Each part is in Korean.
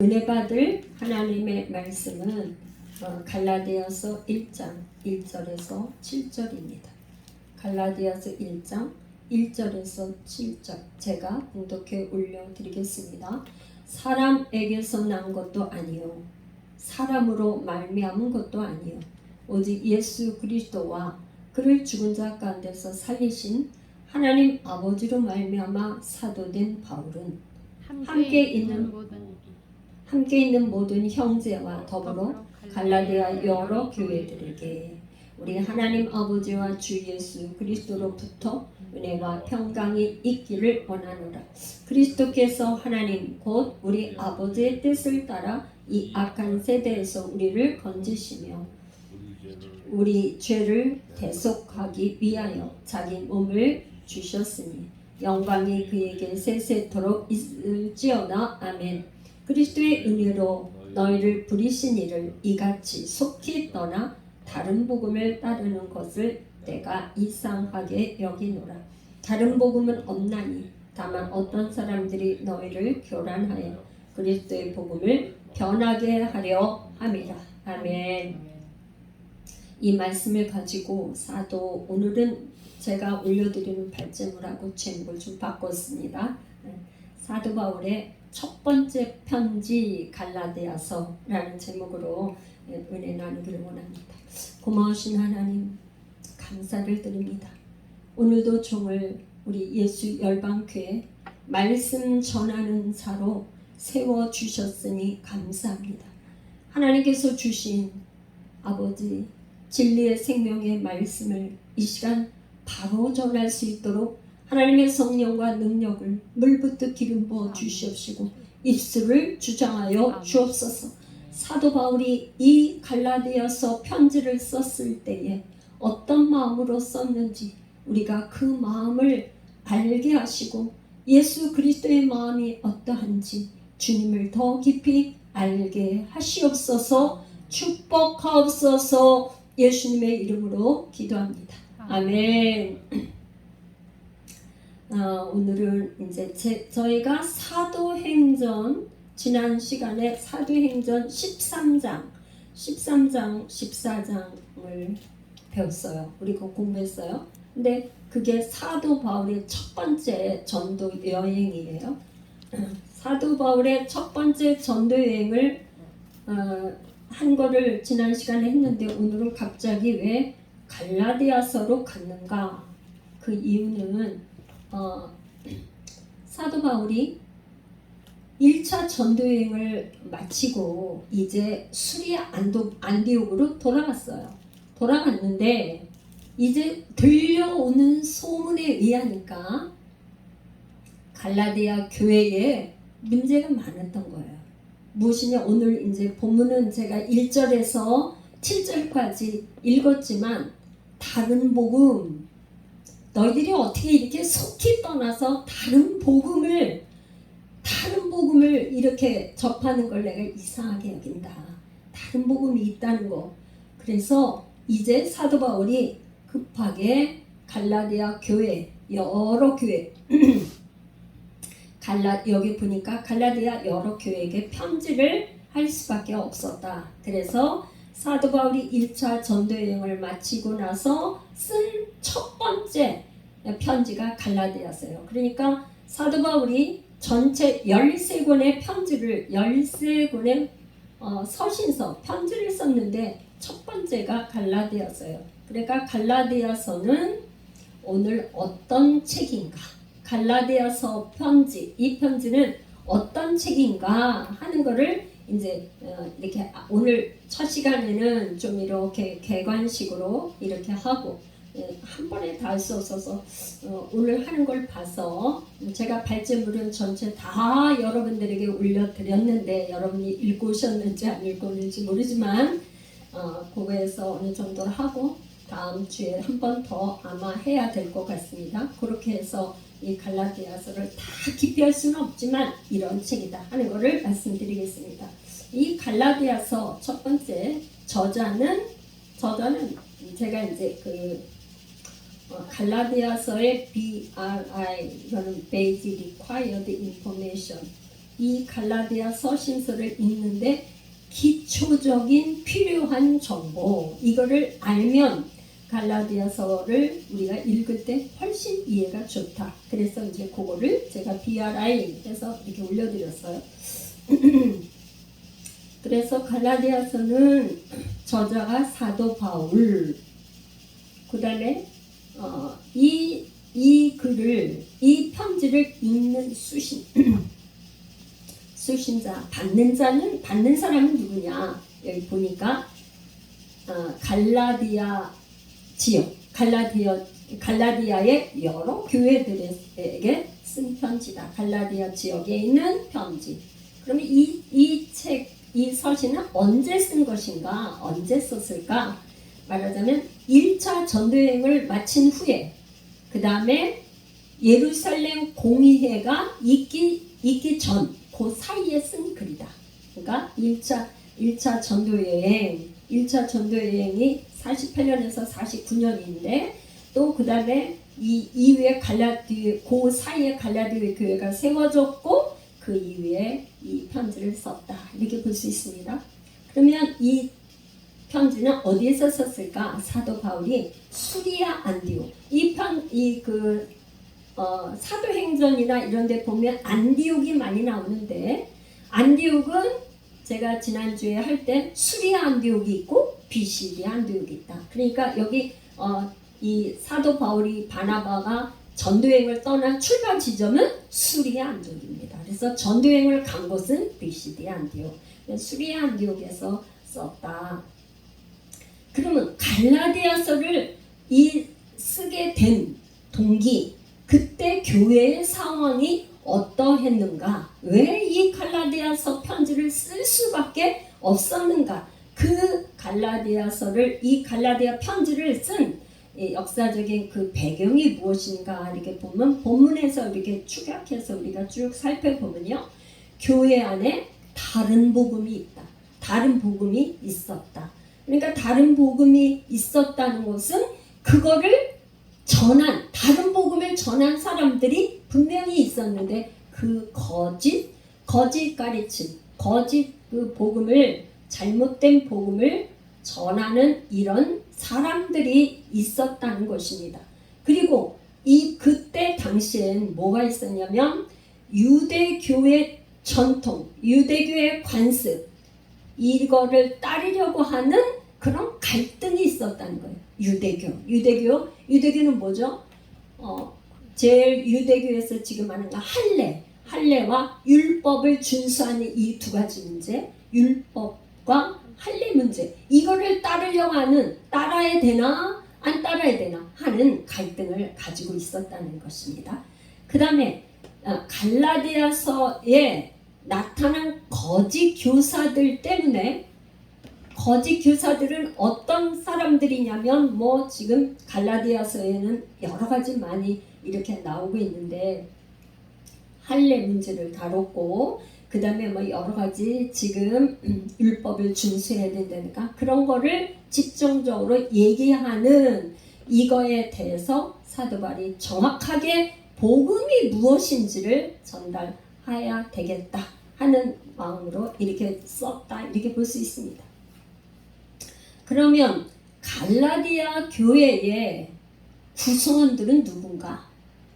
은혜 받을 하나님의 말씀은 갈라디아서 1장 1절에서 7절입니다. 갈라디아서 1장 1절에서 7절 제가 봉독해 올려드리겠습니다. 사람에게서 난 것도 아니요 사람으로 말미암은 것도 아니요 오직 예수 그리스도와 그를 죽은 자 가운데서 살리신 하나님 아버지로 말미암아 사도된 바울은 함께 있는 모든 형제와 더불어 갈라디아 여러 교회들에게 우리 하나님 아버지와 주 예수 그리스도로부터 은혜와 평강이 있기를 원하노라. 그리스도께서 하나님 곧 우리 아버지의 뜻을 따라 이 악한 세대에서 우리를 건지시며 우리 죄를 대속하기 위하여 자기 몸을 주셨으니 영광이 그에게 세세토록 있을지어다. 아멘. 그리스도의 은혜로 너희를 부리신 이를 이같이 속히 떠나 다른 복음을 따르는 것을 내가 이상하게 여기노라. 다른 복음은 없나니 다만 어떤 사람들이 너희를 교란하여 그리스도의 복음을 변하게 하려 함이라. 아멘. 이 말씀을 가지고 사도 오늘은 제가 올려드리는 발제물하고 제목을 좀 바꿨습니다. 사도 바울의 첫 번째 편지 갈라디아서라는 제목으로 은혜 나누기를 원합니다. 고마우신 하나님 감사를 드립니다. 오늘도 종을 우리 예수 열방교회 말씀 전하는 자로 세워주셨으니 감사합니다. 하나님께서 주신 아버지 진리의 생명의 말씀을 이 시간 바로 전할 수 있도록 하나님의 성령과 능력을 물붓듯 기름 부어 주시옵시고 입술을 주장하여 주옵소서. 사도 바울이 이 갈라디아서 편지를 썼을 때에 어떤 마음으로 썼는지 우리가 그 마음을 알게 하시고 예수 그리스도의 마음이 어떠한지 주님을 더 깊이 알게 하시옵소서. 축복하옵소서. 예수님의 이름으로 기도합니다. 아멘. 오늘은 이제 저희가 사도행전 지난 시간에 사도행전 13장, 14장을 배웠어요. 우리 그거 공부했어요. 근데 그게 사도 바울의 첫 번째 전도 여행이에요. 사도 바울의 첫 번째 전도 여행을 한 거를 지난 시간에 했는데 오늘은 갑자기 왜 갈라디아서로 갔는가? 그 이유는 사도 바울이 1차 전도여행을 마치고 이제 수리아 안디옥으로 돌아갔는데 이제 들려오는 소문에 의하니까 갈라디아 교회에 문제가 많았던 거예요. 무엇이냐, 오늘 이제 본문은 제가 1절에서 7절까지 읽었지만 다른 복음, 너희들이 어떻게 이렇게 속히 떠나서 다른 복음을 이렇게 접하는 걸 내가 이상하게 여긴다. 다른 복음이 있다는 거. 그래서 이제 사도 바울이 급하게 갈라디아 교회, 여러 교회 여기 보니까 갈라디아 여러 교회에게 편지를 할 수밖에 없었다. 그래서 사도 바울이 1차 전도여행을 마치고 나서 쓴 첫 번째 편지가 갈라디아서예요. 그러니까 사도 바울이 전체 13권의 편지를 13권의 서신서 편지를 썼는데 첫 번째가 갈라디아서예요. 그러니까 갈라디아서는 오늘 어떤 책인가? 갈라디아서 편지, 이 편지는 어떤 책인가 하는 거를 이제 이렇게 오늘 첫 시간에는 좀 이렇게 개관식으로 이렇게 하고 한 번에 다 할 수 없어서 오늘 하는 걸 봐서 제가 발제물은 전체 다 여러분들에게 올려드렸는데 여러분이 읽고 오셨는지 안 읽고 오는지 모르지만 그거에서 어느 정도 하고 다음 주에 한 번 더 아마 해야 될 것 같습니다. 그렇게 해서 이 갈라디아서를 다 깊이 할 수는 없지만 이런 책이다 하는 것을 말씀드리겠습니다. 이 갈라디아서 첫 번째 저자는 제가 이제 갈라디아서의 BRI 이거는 Basic Required Information 이 갈라디아 서신서를 읽는데 기초적인 필요한 정보, 이거를 알면 갈라디아서를 우리가 읽을 때 훨씬 이해가 좋다. 그래서 이제 그거를 제가 BRI 해서 이렇게 올려드렸어요. 그래서 갈라디아서는 저자가 사도 바울, 그 다음에 이 글을, 이 편지를 읽는 수신자, 받는 사람은 누구냐? 여기 보니까 갈라디아 지역, 갈라디아의 여러 교회들에게 쓴 편지다. 갈라디아 지역에 있는 편지. 그러면 이 서신은 언제 쓴 것인가? 언제 썼을까? 말하자면 1차 전도여행을 마친 후에, 그 다음에 예루살렘 공의회가 있기 전, 그 사이에 쓴 글이다. 그러니까 1차 전도여행이 48년에서 49년인데, 또 그 다음에 이 이후에 그 사이에 갈라디아 교회가 세워졌고, 그 이후에 이 편지를 썼다. 이렇게 볼 수 있습니다. 그러면 이 편지는 어디에서 썼을까? 사도 바울이 수리아 안디옥. 사도행전이나 이런 데 보면 안디옥이 많이 나오는데, 안디옥은 제가 지난주에 할 때 수리아 안디옥이 있고 비시디아 안디옥이 있다. 그러니까 여기 이 사도 바울이 바나바가 전도여행을 떠난 출발 지점은 수리아 안디옥입니다. 그래서 전도여행을 간 곳은 비시디아 안디옥, 수리아 안디옥에서 썼다. 그러면 갈라디아서를 쓰게 된 동기, 그때 교회의 상황이 어떠했는가? 왜 이 갈라디아서 편지를 쓸 수밖에 없었는가? 그 이 갈라디아 편지를 쓴 역사적인 그 배경이 무엇인가? 이렇게 보면 본문에서 이렇게 축약해서 우리가 쭉 살펴보면요, 교회 안에 다른 복음이 있다. 다른 복음이 있었다. 그러니까 다른 복음이 있었다는 것은 그거를 다른 복음을 전한 사람들이 분명히 있었는데, 그 거짓 가르침, 그 복음을, 잘못된 복음을 전하는 이런 사람들이 있었다는 것입니다. 그리고 그때 당시엔 뭐가 있었냐면, 유대교의 전통, 유대교의 관습, 이거를 따르려고 하는 그런 갈등이 있었다는 거예요. 유대교는 뭐죠? 제일 유대교에서 지금 하는 거 할례와 율법을 준수하는 이 두 가지 문제, 율법과 할례 문제, 이거를 따라야 되나 안 따라야 되나 하는 갈등을 가지고 있었다는 것입니다. 그 다음에 갈라디아서에 나타난 거짓 교사들 때문에, 거짓 교사들은 어떤 사람들이냐면, 지금 갈라디아서에는 여러 가지 많이 이렇게 나오고 있는데, 할례 문제를 다뤘고, 그 다음에 여러 가지 지금 율법을 준수해야 된다니까 그런 거를 집중적으로 얘기하는 이거에 대해서 사도 바울이 정확하게 복음이 무엇인지를 전달해야 되겠다 하는 마음으로 이렇게 썼다, 이렇게 볼 수 있습니다. 그러면 갈라디아 교회의 구성원들은 누군가?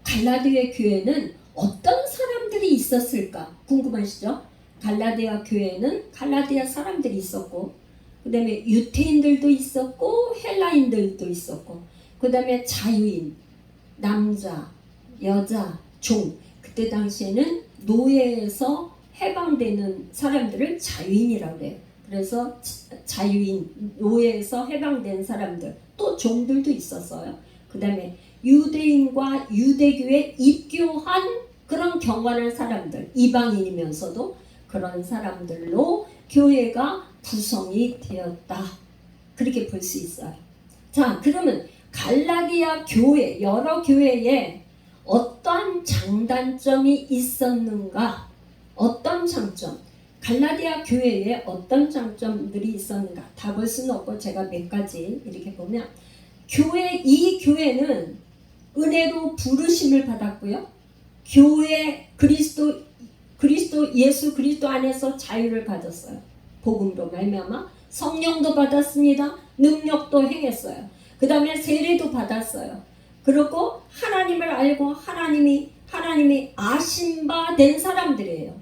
갈라디아 교회는 어떤 사람들이 있었을까? 궁금하시죠? 갈라디아 교회는 갈라디아 사람들이 있었고, 그 다음에 유태인들도 있었고, 헬라인들도 있었고, 그 다음에 자유인, 남자, 여자, 종. 그때 당시에는 노예에서 해방되는 사람들을 자유인이라고 해요. 그래서 자유인, 노예에서 해방된 사람들, 또 종들도 있었어요. 그 다음에 유대인과 유대교에 입교한 그런 경건한 사람들, 이방인이면서도 그런 사람들로 교회가 구성이 되었다. 그렇게 볼 수 있어요. 자, 그러면 갈라디아 교회, 여러 교회에 어떤 장단점이 있었는가? 어떤 장점? 갈라디아 교회에 어떤 장점들이 있었는가? 다 볼 수는 없고 제가 몇 가지 이렇게 보면, 이 교회는 은혜로 부르심을 받았고요. 그리스도 예수 그리스도 안에서 자유를 받았어요. 복음으로 말미암아 성령도 받았습니다. 능력도 행했어요. 그 다음에 세례도 받았어요. 그리고 하나님을 알고 하나님이 아신 바 된 사람들이에요.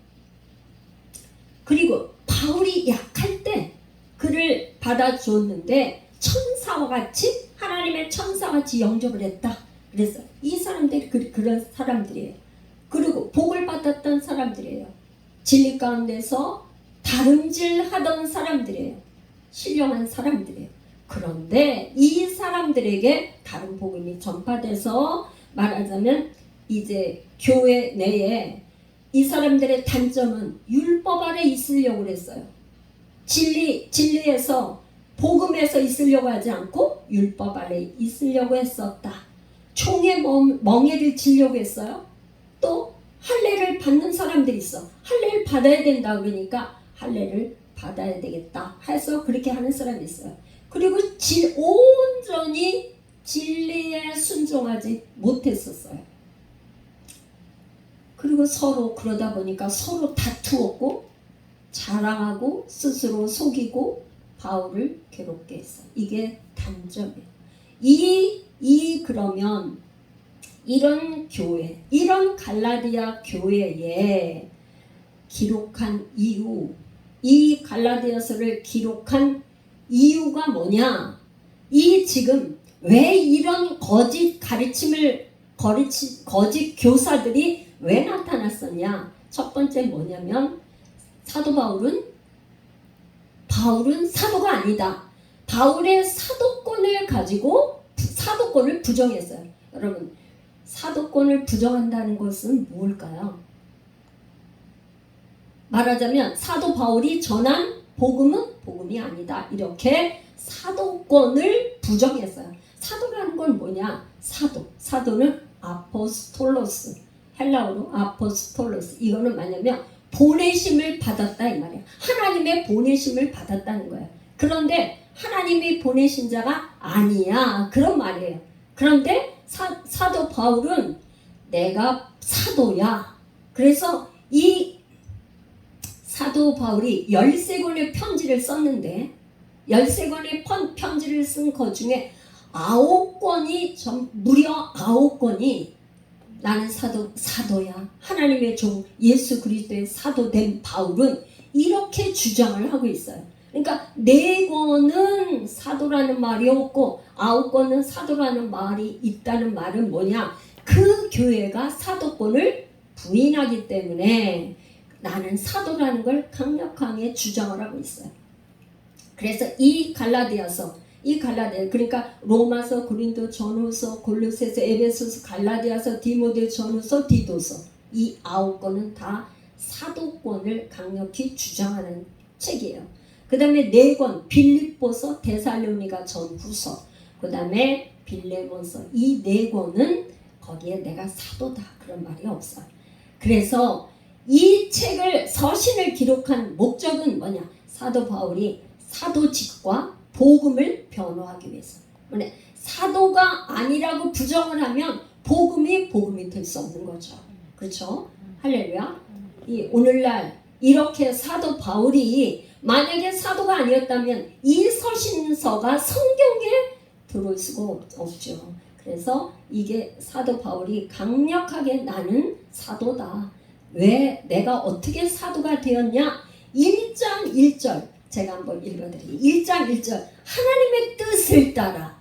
그리고 바울이 약할 때 그를 받아주었는데 천사와 같이 하나님의 천사와 같이 영접을 했다. 그래서 이 사람들이 그런 사람들이에요. 그리고 복을 받았던 사람들이에요. 진리 가운데서 다름질하던 사람들이에요. 신령한 사람들이에요. 그런데 이 사람들에게 다른 복음이 전파돼서 말하자면 이제 교회 내에 이 사람들의 단점은 율법 아래 있으려고 그랬어요. 진리에서 복음에서 있으려고 하지 않고 율법 아래 있으려고 했었다. 총에 멍에를 지려고 했어요. 또 할례를 받는 사람들이 있어. 할례를 받아야 된다 그러니까 할례를 받아야 되겠다 해서 그렇게 하는 사람이 있어요. 그리고 온전히 진리에 순종하지 못했었어요. 그리고 서로 그러다 보니까 서로 다투었고 자랑하고 스스로 속이고 바울을 괴롭게 했어요. 이게 단점이에요. 그러면 이런 교회, 이런 갈라디아 교회에 기록한 이유, 이 갈라디아서를 기록한 이유가 뭐냐? 지금 왜 이런 거짓 가르침을 거짓 교사들이 왜 나타났었냐? 첫 번째 뭐냐면 사도 바울은 사도가 아니다. 바울의 사도권을 가지고 사도권을 부정했어요. 여러분, 사도권을 부정한다는 것은 뭘까요? 말하자면 사도 바울이 전한 복음은 복음이 아니다. 이렇게 사도권을 부정했어요. 사도라는 건 뭐냐? 사도는 아포스톨로스, 헬라어로 아포스톨로스. 이거는 뭐냐면 보내심을 받았다 이 말이에요. 하나님의 보내심을 받았다는 거예요. 그런데 하나님이 보내신 자가 아니야, 그런 말이에요. 그런데 사도 바울은 내가 사도야. 그래서 이 사도 바울이 13권의 편지를 썼는데 13권의 편지를 쓴 것 중에 9권이 무려 9권이 나는 사도야. 하나님의 종 예수 그리스도의 사도된 바울은 이렇게 주장을 하고 있어요. 그러니까 4권은 사도라는 말이 없고 9권은 사도라는 말이 있다는 말은 뭐냐? 그 교회가 사도권을 부인하기 때문에 나는 사도라는 걸 강력하게 주장을 하고 있어요. 그래서 이 갈라디아서 그러니까 로마서, 고린도 전후서, 골로새서, 에베소서, 갈라디아서, 디모데 전후서, 디도서 이 9권은 다 사도권을 강력히 주장하는 책이에요. 그 다음에 4권 빌립보서, 데살로니가 전후서, 그 다음에 빌레몬서 이 4권은 거기에 내가 사도다 그런 말이 없어요. 그래서 이 책을 서신을 기록한 목적은 뭐냐? 사도 바울이 사도직과 복음을 변호하기 위해서. 사도가 아니라고 부정을 하면 복음이 될 수 없는 거죠. 그렇죠? 할렐루야. 오늘날 이렇게 사도 바울이 만약에 사도가 아니었다면 이 서신서가 성경에 들어올 수가 없죠. 그래서 이게 사도 바울이 강력하게 나는 사도다. 왜 내가 어떻게 사도가 되었냐? 1장 1절 제가 한번 읽어드릴게요. 1장 1절 하나님의 뜻을 따라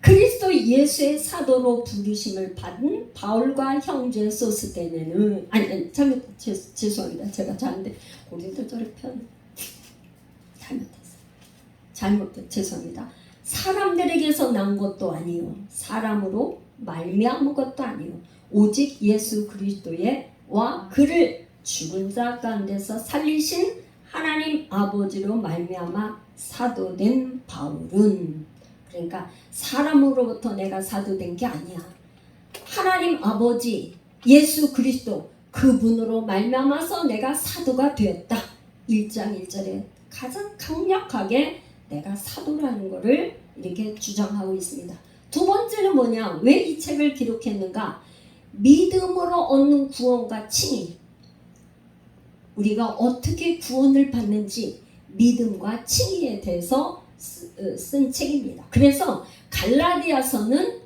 그리스도 예수의 사도로 부르심을 받은 바울과 형제 소스데네는 죄송합니다. 제가 고린도전을 잘못했어요. 죄송합니다. 사람들에게서 난 것도 아니요 사람으로 말미암은 것도 아니요 오직 예수 그리스도의 와 그를 죽은 자 가운데서 살리신 하나님 아버지로 말미암아 사도된 바울은, 그러니까 사람으로부터 내가 사도된 게 아니야. 하나님 아버지 예수 그리스도 그분으로 말미암아서 내가 사도가 되었다. 1장 1절에 가장 강력하게 내가 사도라는 것을 이렇게 주장하고 있습니다. 두 번째는 뭐냐? 왜 이 책을 기록했는가? 믿음으로 얻는 구원과 칭의. 우리가 어떻게 구원을 받는지 믿음과 칭의에 대해서 쓴 책입니다. 그래서 갈라디아서는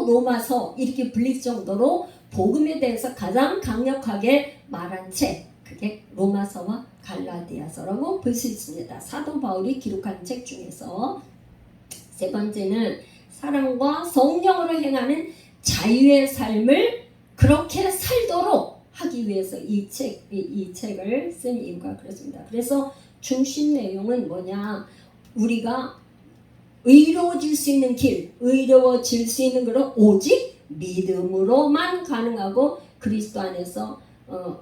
로마서 이렇게 불릴 정도로 복음에 대해서 가장 강력하게 말한 책, 그게 로마서와 갈라디아서라고 볼 수 있습니다. 사도 바울이 기록한 책 중에서. 세 번째는 사랑과 성령으로 행하는 자유의 삶을 그렇게 살도록 하기 위해서 이 책을 쓴 이유가 그렇습니다. 그래서 중심 내용은 뭐냐? 우리가 의로워질 수 있는 길, 의로워질 수 있는 것은 오직 믿음으로만 가능하고 그리스도 안에서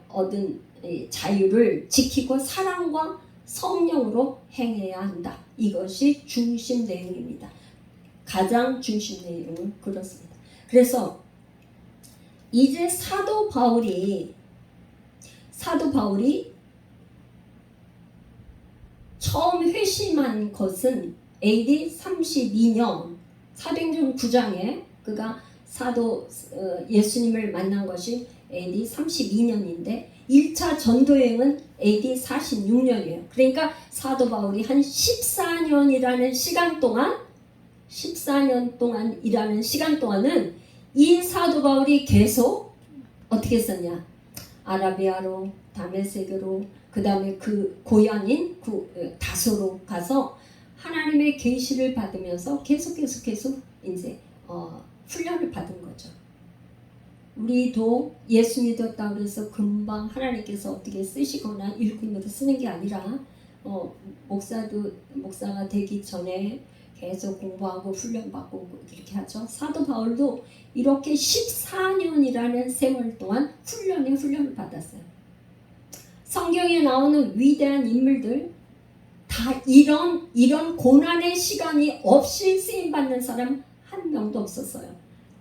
얻은 자유를 지키고 사랑과 성령으로 행해야 한다. 이것이 중심 내용입니다. 가장 중심 내용은 그렇습니다. 그래서 이제 사도 바울이 처음 회심한 것은 AD 32년 사도행전 9장에 그가 예수님을 만난 것이 AD 32년인데 1차 전도여행은 AD 46년이에요. 그러니까 사도 바울이 한 14년이라는 시간 동안은 이 사도 바울이 계속 어떻게 했었냐? 아라비아로, 다메섹으로, 그 다음에 그 고향인 다소로 가서 하나님의 계시를 받으면서 계속 이제 훈련을 받은 거죠. 우리도 예수 믿었다 그래서 금방 하나님께서 어떻게 쓰시거나 일꾼으로 쓰는 게 아니라 목사가 되기 전에 계속 공부하고 훈련받고 이렇게 하죠. 사도 바울도 이렇게 14년이라는 세월 동안 훈련을 받았어요. 성경에 나오는 위대한 인물들 다 이런 고난의 시간이 없이 쓰임받는 사람 한 명도 없었어요.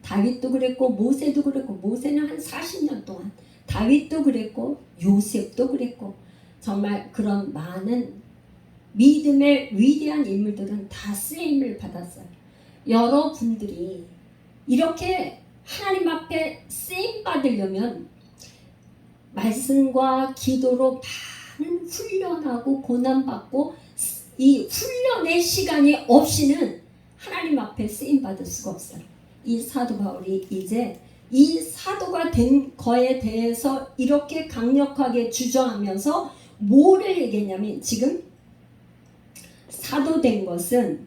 다윗도 그랬고 모세도 그랬고 모세는 한 40년 동안 다윗도 그랬고 요셉도 그랬고 정말 그런 많은 믿음의 위대한 인물들은 다 쓰임을 받았어요. 여러분들이 이렇게 하나님 앞에 쓰임 받으려면 말씀과 기도로 많은 훈련하고 고난받고 이 훈련의 시간이 없이는 하나님 앞에 쓰임 받을 수가 없어요. 이 사도 바울이 이제 이 사도가 된 거에 대해서 이렇게 강력하게 주장하면서 뭐를 얘기했냐면 지금 사도된 것은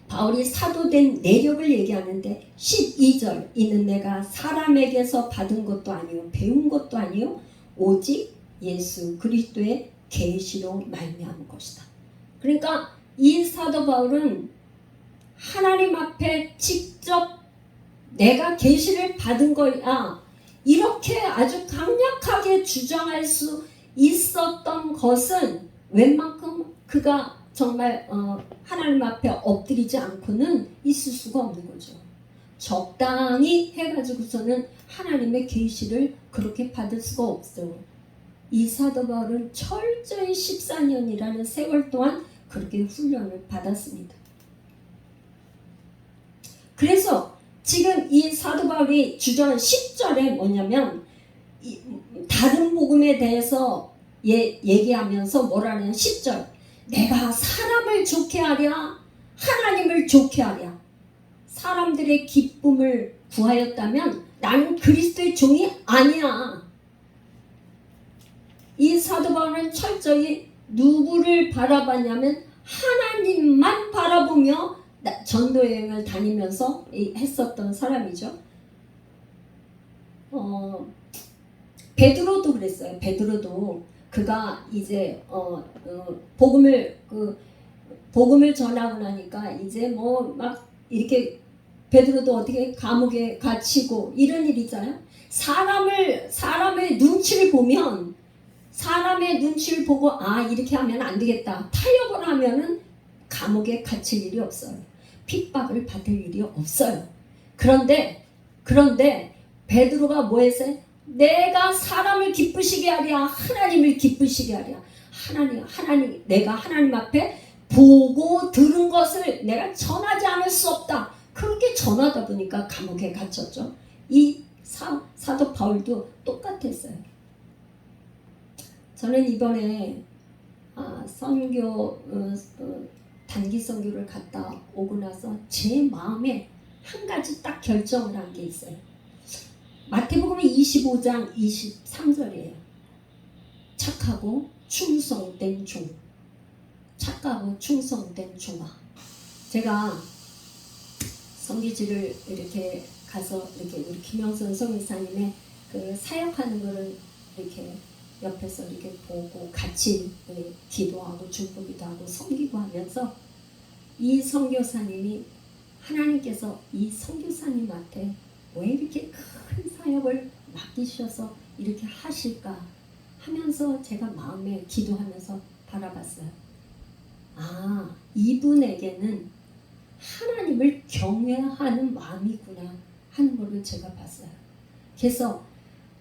바울이 사도된 내력을 얘기하는데 12절 이는 내가 사람에게서 받은 것도 아니요 배운 것도 아니요 오직 예수 그리스도의 계시로 말미암은 것이다. 그러니까 이 사도 바울은 하나님 앞에 직접 내가 계시를 받은 거야 이렇게 아주 강력하게 주장할 수 있었던 것은 웬만큼 그가 정말 하나님 앞에 엎드리지 않고는 있을 수가 없는 거죠. 적당히 해가지고서는 하나님의 계시를 그렇게 받을 수가 없어요. 이 사도 바울은 철저히 14년이라는 세월 동안 그렇게 훈련을 받았습니다. 그래서 지금 이 사도 바울이 주장한 10절에 뭐냐면 다른 복음에 대해서 얘기하면서 뭐라는 10절 내가 사람을 좋게 하랴 하나님을 좋게 하랴 사람들의 기쁨을 구하였다면 나는 그리스도의 종이 아니야. 이 사도 바울은 철저히 누구를 바라봤냐면 하나님만 바라보며 전도여행을 다니면서 했었던 사람이죠. 베드로도 그랬어요. 베드로도 그가 이제 복음을 전하고 나니까 이제 뭐 막 이렇게 베드로도 어떻게 감옥에 갇히고 이런 일 있잖아요. 사람의 눈치를 보면 사람의 눈치를 보고 이렇게 하면 안 되겠다. 타협을 하면은 감옥에 갇힐 일이 없어요. 핍박을 받을 일이 없어요. 그런데 베드로가 뭐 했어요? 내가 사람을 기쁘시게 하랴 하나님을 기쁘시게 하랴 하나님 내가 하나님 앞에 보고 들은 것을 내가 전하지 않을 수 없다. 그렇게 전하다 보니까 감옥에 갇혔죠. 이 사도 바울도 똑같았어요. 저는 이번에 단기 선교를 갔다 오고 나서 제 마음에 한 가지 딱 결정을 한 게 있어요. 마태복음 25장 23절이에요. 착하고 충성된 종. 착하고 충성된 종아. 제가 성기지를 이렇게 가서 이렇게 우리 김영선 성의사님의 그 사역하는 거를 이렇게 옆에서 이렇게 보고 같이 기도하고 중보기도 하고 섬기고 하면서 이 선교사님이 하나님께서 이 선교사님한테 왜 이렇게 큰 사역을 맡기셔서 이렇게 하실까 하면서 제가 마음에 기도하면서 바라봤어요. 이분에게는 하나님을 경외하는 마음이구나 하는 것을 제가 봤어요. 그래서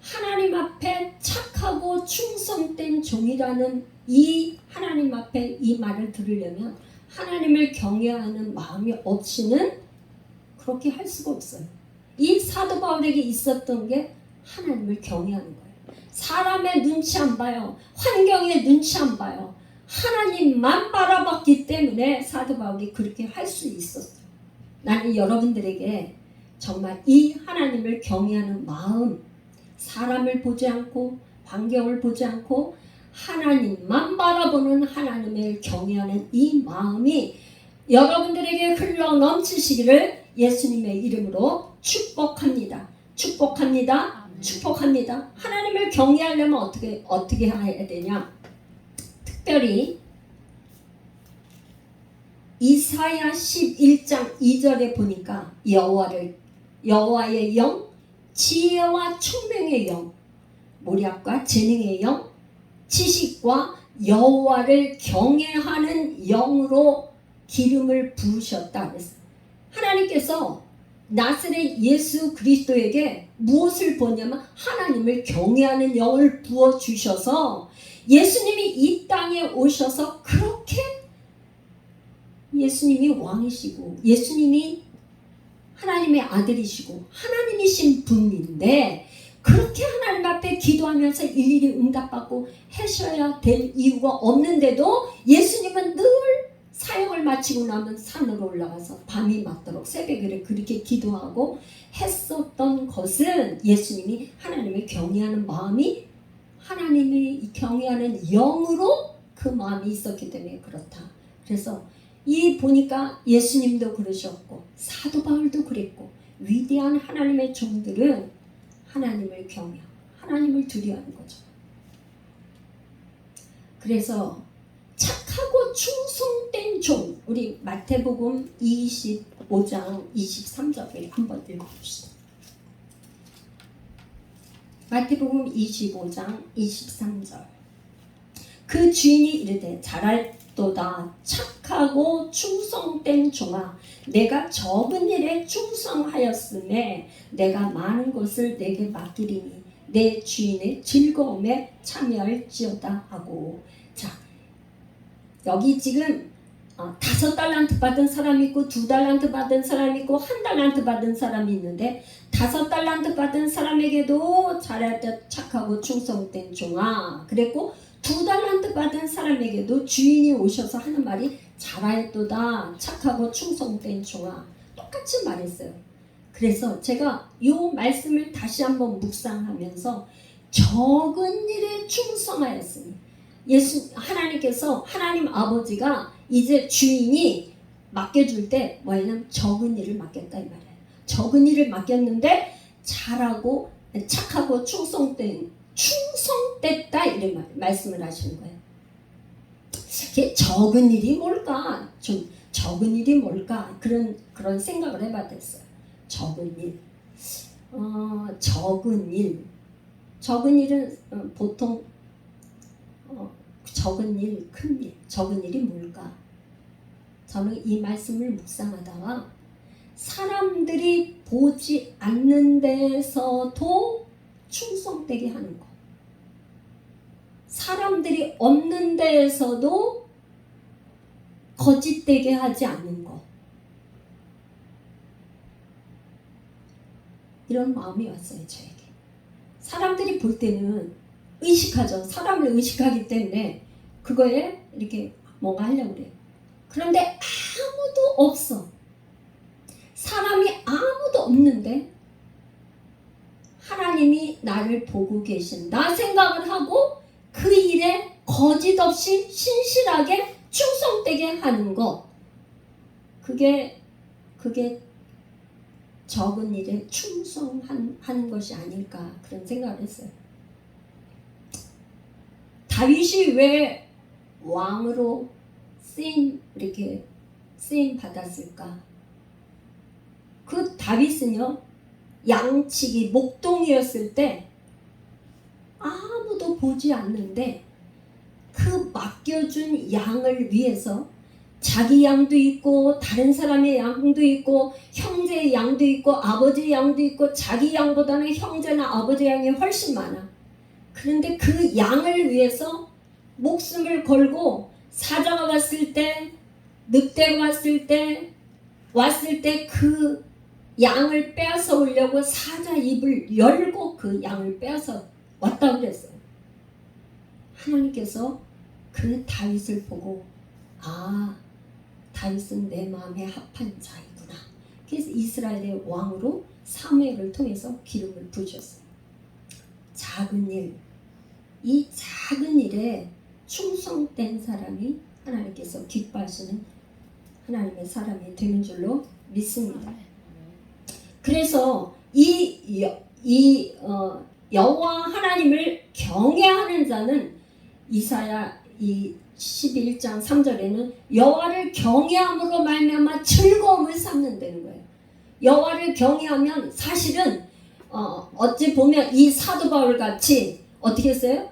하나님 앞에 착하고 충성된 종이라는 이 하나님 앞에 이 말을 들으려면 하나님을 경외하는 마음이 없이는 그렇게 할 수가 없어요. 이 사도 바울에게 있었던 게 하나님을 경외하는 거예요. 사람의 눈치 안 봐요. 환경의 눈치 안 봐요. 하나님만 바라봤기 때문에 사도 바울이 그렇게 할 수 있었어요. 나는 여러분들에게 정말 이 하나님을 경외하는 마음, 사람을 보지 않고 환경을 보지 않고 하나님만 바라보는 하나님을 경외하는 이 마음이 여러분들에게 흘러 넘치시기를 예수님의 이름으로 축복합니다. 축복합니다. 축복합니다. 하나님을 경외하려면 어떻게 해야 되냐? 특별히 이사야 11장 2절에 보니까 여호와의 영, 지혜와 총명의 영, 모략과 재능의 영, 지식과 여호와를 경외하는 영으로 기름을 부으셨다 그랬어요. 하나님께서 나사렛 예수 그리스도에게 무엇을 부었냐면 하나님을 경외하는 영을 부어주셔서 예수님이 이 땅에 오셔서 그렇게 예수님이 왕이시고 예수님이 하나님의 아들이시고 하나님이신 분인데 그렇게 하나님 앞에 기도하면서 일일이 응답받고 하셔야 될 이유가 없는데도 예수님은 늘 사역을 마치고 나면 산으로 올라가서 밤이 맞도록 새벽에 그렇게 기도하고 했었던 것은 예수님이 하나님을 경외하는 마음이 하나님이 경외하는 영으로 그 마음이 있었기 때문에 그렇다. 그래서 이 보니까 예수님도 그러셨고 사도 바울도 그랬고 위대한 하나님의 종들은 하나님을 경외하고 하나님을 두려워하는 거죠. 그래서 착하고 충성된 종, 우리 마태복음 25장 23절을 한번 읽어봅시다. 마태복음 25장 23절. 그 주인이 이르되 잘할도다 착하고 충성된 종아, 내가 적은 일에 충성하였음에 내가 많은 것을 내게 맡기리니 내 주인의 즐거움에 참여할지어다 하고. 자, 여기 지금 5달란트 받은 사람이 있고 2달란트 받은 사람이 있고 1달란트 받은 사람이 있는데 5달란트 받은 사람에게도 잘했다 착하고 충성된 종아 그랬고 2달란트 받은 사람에게도 주인이 오셔서 하는 말이 잘하였도다 착하고 충성된 종아 똑같이 말했어요. 그래서 제가 이 말씀을 다시 한번 묵상하면서 적은 일에 충성하였으니 하나님께서 하나님 아버지가 이제 주인이 맡겨줄 때 뭐냐면 적은 일을 맡겼다 이 말이에요. 적은 일을 맡겼는데 잘하고 착하고 충성됐다 이런 말씀을 하시는 거예요. 적은 일이 뭘까? 좀 적은 일이 뭘까? 그런 생각을 해봤어요. 적은 일. 적은 일은 보통 적은 일, 큰 일, 적은 일이 뭘까? 저는 이 말씀을 묵상하다가 사람들이 보지 않는 데서도 충성되게 하는 것. 사람들이 없는 데에서도 거짓되게 하지 않는 것. 이런 마음이 왔어요. 저에게. 사람들이 볼 때는 의식하죠. 사람을 의식하기 때문에 그거에 이렇게 뭔가 하려고 그래요. 그런데 아무도 없어. 사람이 아무도 없는데 하나님이 나를 보고 계신다 생각을 하고 그 일에 거짓없이 신실하게 충성되게 하는 것, 그게 적은 일에 충성하는 것이 아닐까, 그런 생각을 했어요. 다윗이 왜 왕으로 이렇게 쓰임 받았을까? 그 다윗은요, 양치기 목동이었을 때 아무도 보지 않는데 그 맡겨준 양을 위해서 자기 양도 있고 다른 사람의 양도 있고 형제의 양도 있고 아버지의 양도 있고 자기 양보다는 형제나 아버지 양이 훨씬 많아. 그런데 그 양을 위해서 목숨을 걸고 사자가 왔을 때, 늑대가 왔을 때 그 양을 빼앗아 오려고 사자 입을 열고 그 양을 빼앗아 왔다고 그랬어요. 하나님께서 그 다윗을 보고 다윗은 내 마음에 합한 자이구나. 그래서 이스라엘의 왕으로 사무엘을 통해서 기름을 부으셨어요. 작은 일, 이 작은 일에 충성된 사람이 하나님께서 기뻐하시는 하나님의 사람이 되는 줄로 믿습니다. 그래서 여호와 하나님을 경외하는 자는 이사야 11장 3절에는 여호와를 경외함으로 말미암아 즐거움을 삼는다는 거예요. 여호와를 경외하면 사실은 어찌 보면 이 사도 바울 같이 어떻게 했어요?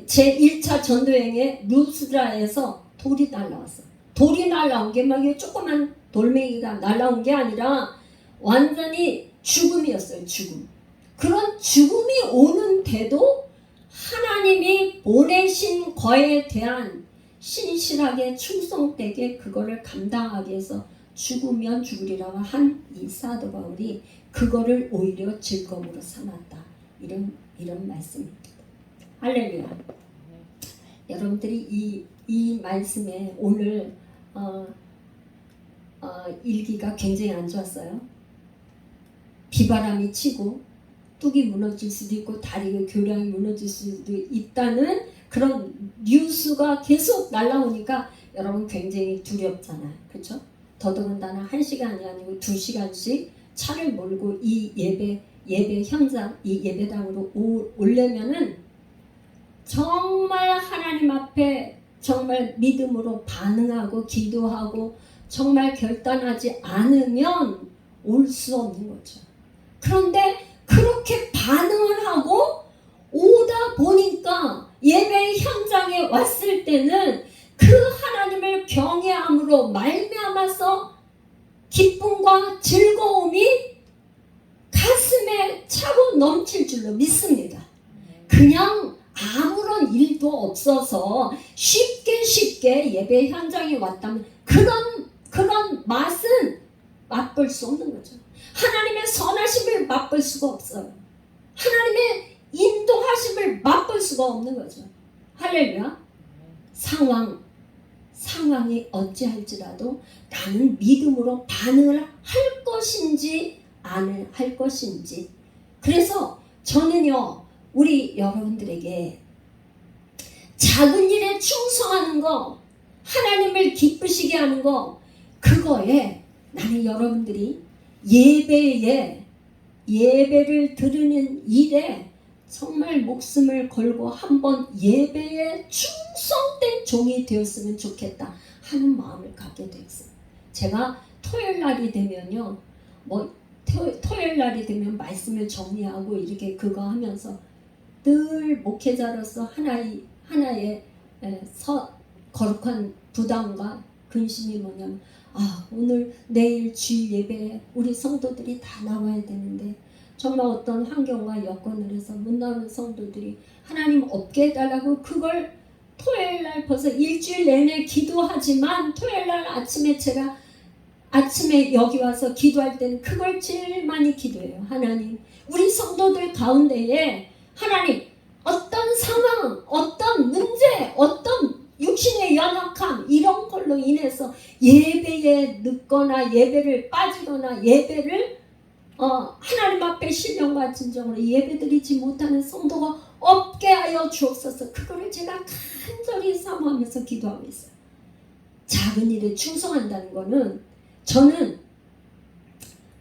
제 1차 전도여행에 루스드라에서 돌이 날라왔어. 돌이 날라온 게 막 조그만 돌멩이가 날라온 게 아니라 완전히 죽음이었어요. 죽음. 그런 죽음이 오는데도 하나님이 보내신 거에 대한 신실하게 충성되게 그거를 감당하기 위해서 죽으면 죽으리라고 한 이 사도 바울이 그거를 오히려 즐거움으로 삼았다. 이런 말씀입니다. 할렐루야. 여러분들이 이 말씀에 오늘 일기가 굉장히 안 좋았어요. 비바람이 치고 뚝이 무너질 수도 있고 다리가 교량이 무너질 수도 있다는 그런 뉴스가 계속 날라오니까 여러분 굉장히 두렵잖아요. 그렇죠? 더더군다나 1시간이 아니고 2시간씩 차를 몰고 이 예배 현장, 이 예배당으로 오려면은 정말 하나님 앞에 정말 믿음으로 반응하고 기도하고 정말 결단하지 않으면 올 수 없는 거죠. 그런데 그렇게 반응을 하고 오다 보니까 예배 현장에 왔을 때는 그 하나님을 경외함으로 말미암아서 기쁨과 즐거움이 가슴에 차고 넘칠 줄로 믿습니다. 그냥 아무런 일도 없어서 쉽게 예배 현장에 왔다면 그런 맛은 맛볼 수 없는 거죠. 하나님의 선하심을 맛볼 수가 없어요. 하나님의 인도하심을 맛볼 수가 없는 거죠. 할렐루야. 상황이 어찌할지라도 나는 믿음으로 반응을 할 것인지 안 할 것인지. 그래서 저는요, 우리 여러분들에게 작은 일에 충성하는 거, 하나님을 기쁘시게 하는 거, 그거에 나는 여러분들이 예배를 드리는 일에 정말 목숨을 걸고 한번 예배에 충성된 종이 되었으면 좋겠다 하는 마음을 갖게 됐어요. 제가 토요일 날이 되면요, 토요일 날이 되면 말씀을 정리하고 이렇게 그거 하면서 늘 목회자로서 하나의 거룩한 부담과 근심이 뭐냐면 오늘 내일 주일 예배에 우리 성도들이 다 나와야 되는데 정말 어떤 환경과 여건을 해서 못 나오는 성도들이 하나님 없게 해달라고 그걸 토요일날 벌써 일주일 내내 기도하지만 토요일날 아침에 제가 아침에 여기 와서 기도할 때는 그걸 제일 많이 기도해요. 하나님, 우리 성도들 가운데에 하나님 어떤 상황, 어떤 문제, 어떤 육신의 연약함 이런 걸로 인해서 예배에 늦거나 예배를 빠지거나 예배를 하나님 앞에 신령과 진정으로 예배드리지 못하는 성도가 없게 하여 주옵소서. 그거를 제가 간절히 사모하면서 기도하고 있어요. 작은 일에 충성한다는 거는 저는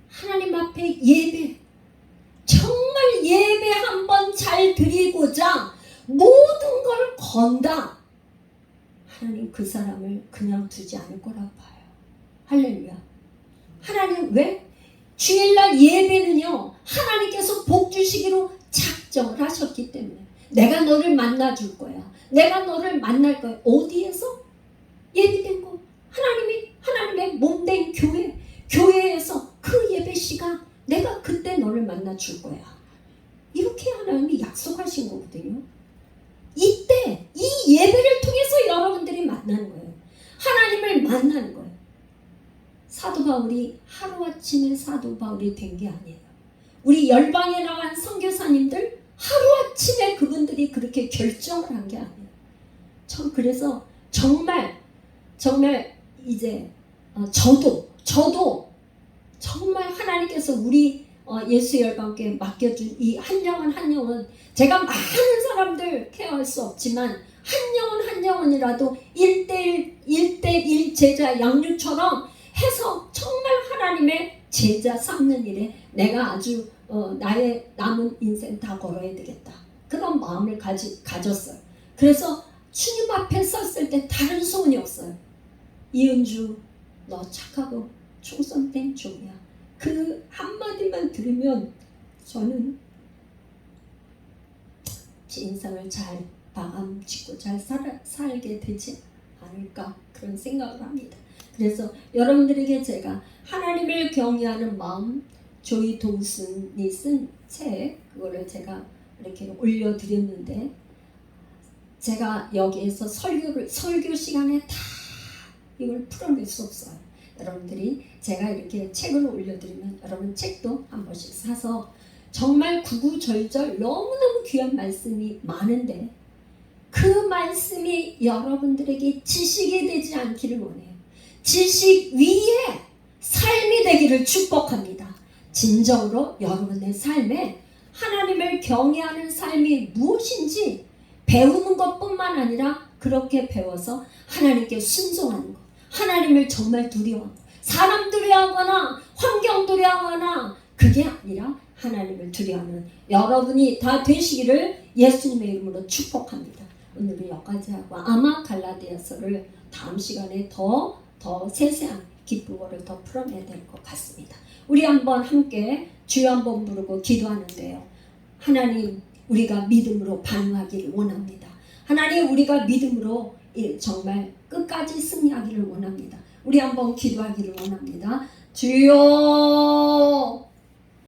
하나님 앞에 예배, 정말 예배 한번 잘 드리고자 모든 걸 건다. 하나님 그 사람을 그냥 두지 않을 거라고 봐요. 할렐루야. 하나님 왜? 주일날 예배는요, 하나님께서 복 주시기로 작정을 하셨기 때문에 내가 너를 만나줄 거야. 내가 너를 만날 거야. 어디에서? 예비된 곳. 하나님의 몸된 교회에서 그 예배 시간 내가 그때 너를 만나줄 거야. 이렇게 하나님이 약속하신 거거든요. 이때 이 예배를 통해서 여러분들이 만나는 거예요. 하나님을 만나는 거예요. 사도 바울이 하루아침에 사도 바울이 된 게 아니에요. 우리 열방에 나간 선교사님들 하루아침에 그분들이 그렇게 결정을 한 게 아니에요. 전 그래서 정말 이제 저도 정말 하나님께서 우리 예수 열방께 맡겨준 이 한 영혼 제가 많은 사람들 케어할 수 없지만 한 영혼이라도 1대1 제자 양육처럼 해서 정말 하나님의 제자 삼는 일에 내가 아주 나의 남은 인생 다 걸어야 되겠다. 그런 마음을 가졌어요. 그래서 주님 앞에 섰을 때 다른 소원이 없어요. 이은주, 너 착하고 충성된 종이야. 그 한마디만 들으면 저는 제 인생을 잘 마음 짓고 잘 살게 되지 않을까 그런 생각을 합니다. 그래서 여러분들에게 제가 하나님을 경외하는 마음, 조이 동순이 쓴 책 그거를 제가 이렇게 올려드렸는데 제가 여기에서 설교 시간에 다 이걸 풀어낼 수 없어요. 여러분들이 제가 이렇게 책을 올려드리면 여러분 책도 한 번씩 사서 정말 구구절절 너무너무 귀한 말씀이 많은데 그 말씀이 여러분들에게 지식이 되지 않기를 원해요. 지식 위에 삶이 되기를 축복합니다. 진정으로 여러분의 삶에 하나님을 경외하는 삶이 무엇인지 배우는 것뿐만 아니라 그렇게 배워서 하나님께 순종하는 것, 하나님을 정말 두려워하고 사람 두려워하거나 환경 두려워하거나 그게 아니라 하나님을 두려워하는 여러분이 다 되시기를 예수님의 이름으로 축복합니다. 오늘은 여기까지 하고 아마 갈라디아서를 다음 시간에 더 세세한 기쁘고를 더 풀어내야 될 것 같습니다. 우리 한번 함께 주여 한번 부르고 기도하는데요. 하나님, 우리가 믿음으로 반응하기를 원합니다. 하나님, 우리가 믿음으로 정말 끝까지 승리하기를 원합니다. 우리 한번 기도하기를 원합니다. 주여